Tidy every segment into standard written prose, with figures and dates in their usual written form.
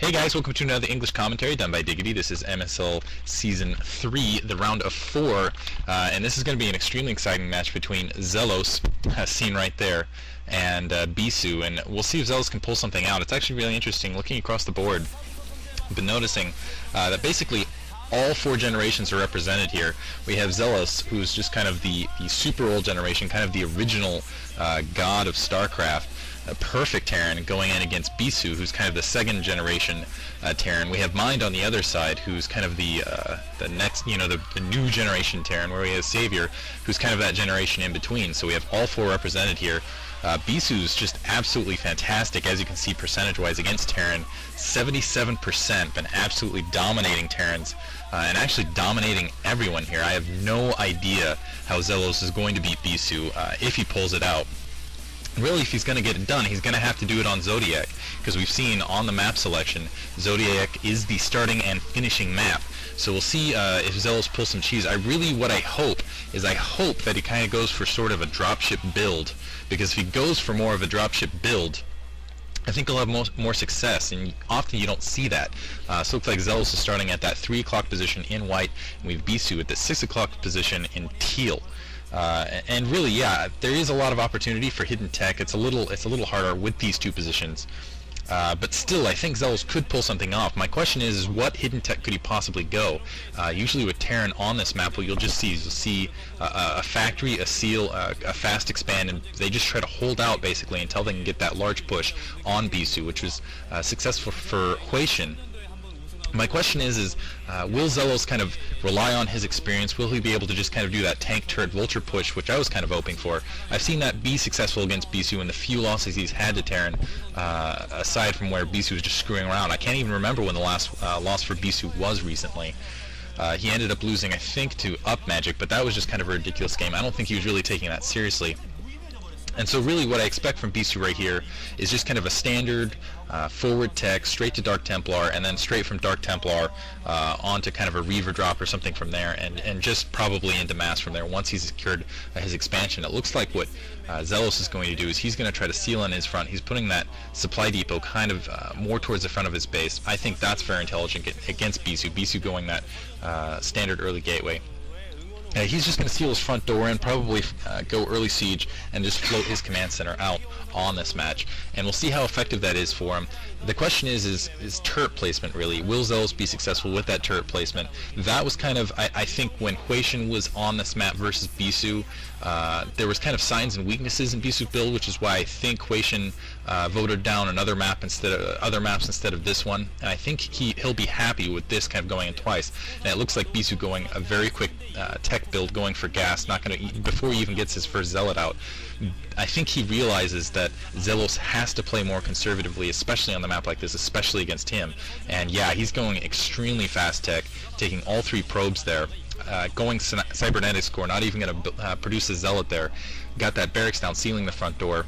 Hey guys, welcome to another English commentary done by Diggity. This is MSL Season 3, the round of 4, and this is going to be an extremely exciting match between Xellos, as seen right there, and Bisu, and we'll see if Xellos can pull something out. It's actually really interesting. Looking across the board, I've been noticing that basically all 4 generations are represented here. We have Xellos, who's just kind of the super old generation, kind of the original god of StarCraft. A perfect Terran going in against Bisu, who's kind of the 2nd generation Terran. We have Mind on the other side, who's kind of the next, the new generation Terran, where we have Savior, who's kind of that generation in between. So we have all 4 represented here. Bisu's just absolutely fantastic, as you can see percentage-wise against Terran. 77%, been absolutely dominating Terrans, and actually dominating everyone here. I have no idea how Xellos is going to beat Bisu if he pulls it out. Really, if he's going to get it done, he's going to have to do it on Zodiac, because we've seen on the map selection, Zodiac is the starting and finishing map. So we'll see if Xellos pulls some cheese. What I hope that he kind of goes for sort of a dropship build, because if he goes for more of a dropship build, I think he'll have more success, and often you don't see that. So it looks like Xellos is starting at that 3 o'clock position in white, and we have Bisu at the 6 o'clock position in teal. And really, yeah, there is a lot of opportunity for hidden tech. It's a little harder with these 2 positions, but still, I think Xellos could pull something off. My question is what hidden tech could he possibly go? Usually with Terran on this map, what you'll see a factory, a seal, a fast expand, and they just try to hold out basically until they can get that large push on Bisu, which was successful for Huaishin. My question is will Xellos kind of rely on his experience? Will he be able to just kind of do that tank turret vulture push, which I was kind of hoping for? I've seen that be successful against Bisu in the few losses he's had to Terran, aside from where Bisu was just screwing around. I can't even remember when the last loss for Bisu was recently. He ended up losing, I think, to Up Magic, but that was just kind of a ridiculous game. I don't think he was really taking that seriously. And so really what I expect from Bisu right here is just kind of a standard forward tech, straight to Dark Templar, and then straight from Dark Templar onto kind of a Reaver drop or something from there, and just probably into Mass from there once he's secured his expansion. It looks like what Xellos is going to do is he's going to try to seal in his front. He's putting that supply depot kind of more towards the front of his base. I think that's very intelligent against Bisu. Bisu going that standard early gateway. He's just going to seal his front door and probably go early siege and just float his command center out on this match, and we'll see how effective that is for him. The question is turret placement really. Will Xellos be successful with that turret placement? That was kind of, I think, when Huaishin was on this map versus Bisu, there was kind of signs and weaknesses in Bisu's build, which is why I think Huaishin voted down another map instead of other maps instead of this one, and I think he'll be happy with this kind of going in twice. And it looks like Bisu going a very quick tech build, going for gas, not going to before he even gets his first zealot out. I think he realizes that Xellos has to play more conservatively, especially on the map like this, especially against him. And yeah, he's going extremely fast tech, taking all 3 probes there, going cybernetics core, not even going to produce a zealot there. Got that barracks down, sealing the front door.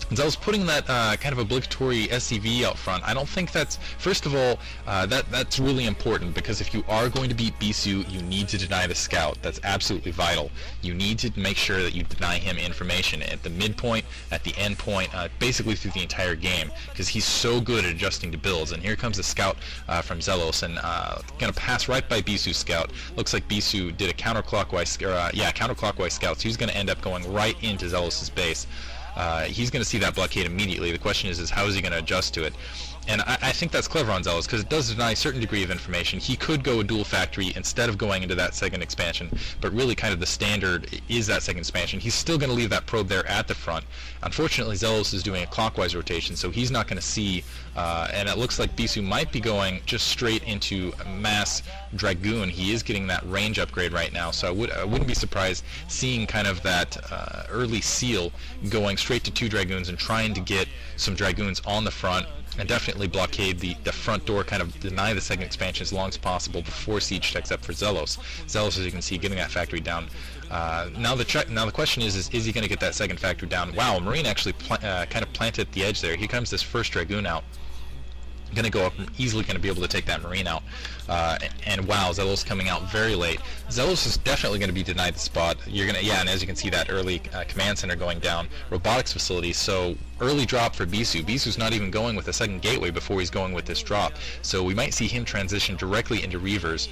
Xellos putting that kind of obligatory SCV out front. I don't think that's, first of all, that's really important, because if you are going to beat Bisu, you need to deny the scout. That's absolutely vital. You need to make sure that you deny him information at the midpoint, at the end point, basically through the entire game, because he's so good at adjusting to builds. And here comes a scout from Xellos, and going to pass right by Bisu's scout. Looks like Bisu did a counterclockwise, counterclockwise scout, so he's going to end up going right into Xellos' base. He's going to see that blockade immediately. The question is how is he going to adjust to it? And I think that's clever on Xellos, because it does deny a certain degree of information. He could go a dual factory instead of going into that 2nd expansion, but really kind of the standard is that 2nd expansion. He's still going to leave that probe there at the front. Unfortunately, Xellos is doing a clockwise rotation, so he's not going to see, and it looks like Bisu might be going just straight into Mass Dragoon. He is getting that range upgrade right now, so I wouldn't be surprised seeing kind of that early seal going straight to 2 Dragoons and trying to get some Dragoons on the front, and definitely blockade the front door, kind of deny the 2nd expansion as long as possible before siege techs up for Xellos. Xellos, as you can see, getting that factory down. Now the question is he going to get that 2nd factory down? Wow, Marine actually kind of planted at the edge there. Here comes this first Dragoon out. going to go up, easily going to be able to take that Marine out. And wow, Xellos coming out very late. Xellos is definitely going to be denied the spot. You're going to, yeah, and as you can see, that early command center going down, robotics facility. So early drop for Bisu. Bisu's not even going with a second gateway before he's going with this drop. So we might see him transition directly into Reavers,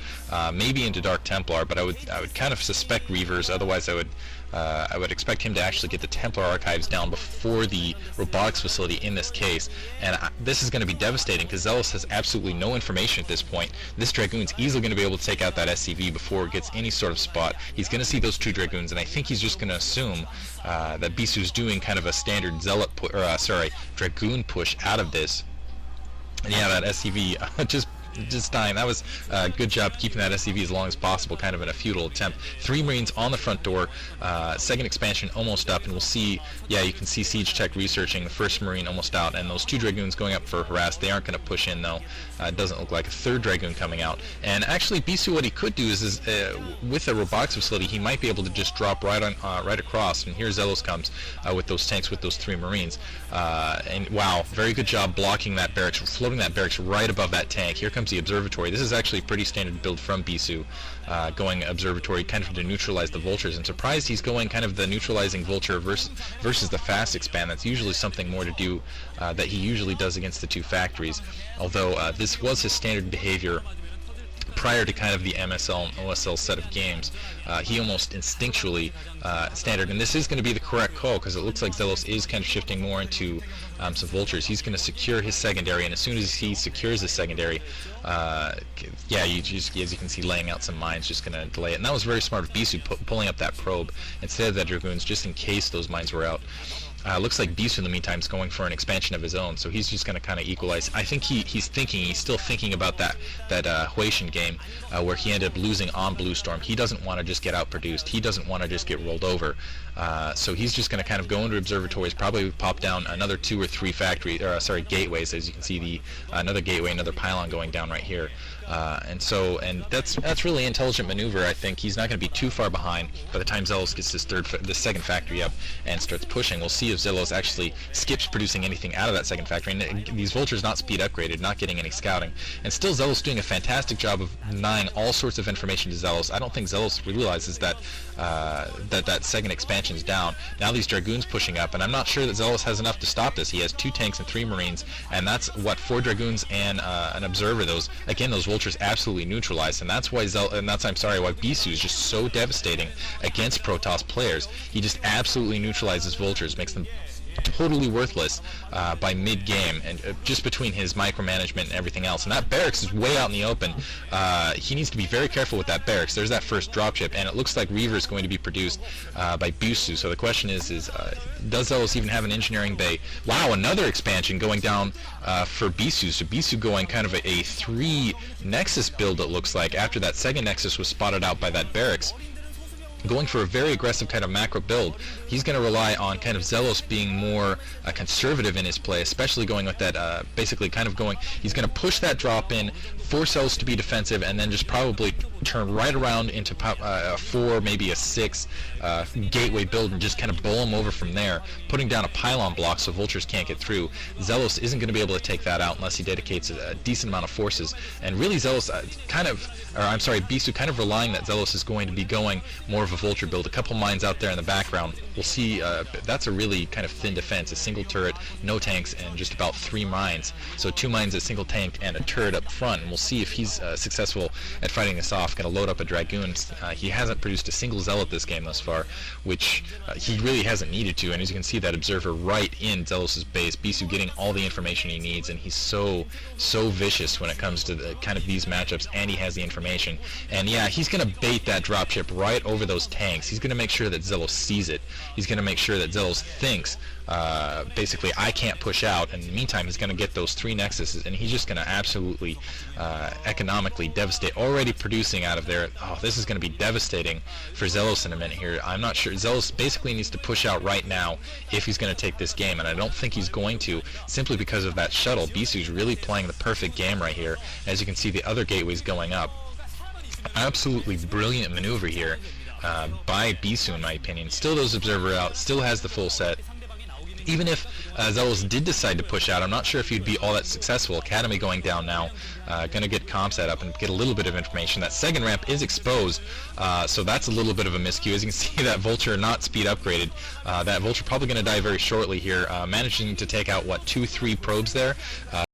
maybe into Dark Templar, but I would kind of suspect Reavers. Otherwise, I would expect him to actually get the Templar archives down before the robotics facility in this case. And this is going to be devastating because Xellos has absolutely no information at this point. This Dragoon's easily going to be able to take out that SCV before it gets any sort of spot. He's going to see those two Dragoons, and I think he's just going to assume that Bisu's doing kind of a standard Dragoon push out of this. And yeah, that SCV just dying. That was a good job keeping that SCV as long as possible, kind of in a futile attempt. 3 Marines on the front door, second expansion almost up, and we'll see, yeah, you can see Siege Tech researching the first Marine almost out, and those 2 Dragoons going up for harass. They aren't going to push in, though. It doesn't look like a 3rd Dragoon coming out. And actually, Bisu, what he could do is with a robotics facility, he might be able to just drop right across, and here Xellos comes with those tanks, with those 3 Marines. And wow, very good job blocking that barracks, floating that barracks right above that tank. Here comes the observatory. This is actually a pretty standard build from Bisu, going observatory kind of to neutralize the vultures. And surprised he's going kind of the neutralizing vulture versus the fast expand. That's usually something more to do that he usually does against the 2 factories. Although this was his standard behavior prior to kind of the MSL and OSL set of games. He almost instinctually standard, and this is going to be the correct call because it looks like Xellos is kind of shifting more into some vultures. He's going to secure his secondary, and as soon as he secures his secondary, yeah, as you can see, laying out some mines, just going to delay it. And that was very smart of Bisu, pulling up that probe instead of that Dragoons, just in case those mines were out. Looks like Bisu in the meantime is going for an expansion of his own, so he's just going to kind of equalize. I think he's still thinking about that Huatian game where he ended up losing on Blue Storm. He doesn't want to just get outproduced. He doesn't want to just get rolled over. So he's just going to kind of go into observatories, probably pop down another 2 or 3 gateways. As you can see, another gateway, another pylon going down right here. And that's really intelligent maneuver. I think he's not going to be too far behind by the time Xellos gets this second factory up and starts pushing. We'll see if Xellos actually skips producing anything out of that second factory. And these vultures not speed upgraded, not getting any scouting, and still Xellos doing a fantastic job of denying all sorts of information to Xellos. I don't think Xellos realizes that that second expansion is down. Now these Dragoons pushing up, and I'm not sure that Xellos has enough to stop this. He has 2 tanks and 3 Marines, and that's what 4 Dragoons and an observer. Those vultures absolutely neutralized, and that's why why Bisu is just so devastating against Protoss players. He just absolutely neutralizes vultures, makes them totally worthless by mid-game, and just between his micromanagement and everything else. And that barracks is way out in the open. He needs to be very careful with that barracks. There's that first dropship, and it looks like Reaver is going to be produced by Bisu. So the question is does Xellos even have an engineering bay? Wow, another expansion going down for Bisu. So Bisu going kind of a 3 Nexus build, it looks like, after that second Nexus was spotted out by that barracks. Going for a very aggressive kind of macro build. He's going to rely on kind of Xellos being more conservative in his play, especially going with that, basically kind of going, he's going to push that drop in, force Xellos to be defensive, and then just probably turn right around into a 4, maybe a 6 gateway build and just kind of bowl him over from there, putting down a pylon block so vultures can't get through. Xellos isn't going to be able to take that out unless he dedicates a decent amount of forces, and really Xellos Bisu kind of relying that Xellos is going to be going more of a vulture build. A couple mines out there in the background. We'll see, that's a really kind of thin defense, a single turret, no tanks, and just about 3 mines. So 2 mines, a single tank, and a turret up front, and we'll see if he's successful at fighting this off. Going to load up a Dragoon. He hasn't produced a single Zealot this game thus far, which he really hasn't needed to, and as you can see, that observer right in Xellos' base, Bisu getting all the information he needs, and he's so vicious when it comes to kind of these matchups, and he has the information. And yeah, he's going to bait that dropship right over those tanks. He's going to make sure that Xellos sees it. He's going to make sure that Xellos thinks, basically, I can't push out, and in the meantime, he's going to get those 3 Nexuses, and he's just going to absolutely economically devastate, already producing out of there. Oh, this is going to be devastating for Xellos in a minute here. I'm not sure. Xellos basically needs to push out right now if he's going to take this game, and I don't think he's going to, simply because of that shuttle. Bisu's really playing the perfect game right here. As you can see, the other gateway's going up. Absolutely brilliant maneuver here by Bisu, in my opinion. Still those observer out, still has the full set. even if Xellos did decide to push out, I'm not sure if you'd be all that successful. Academy going down now, going to get comp set up and get a little bit of information. That second ramp is exposed, so that's a little bit of a miscue. As you can see, that Vulture not speed upgraded. That Vulture probably going to die very shortly here, managing to take out, what, 2-3 probes there.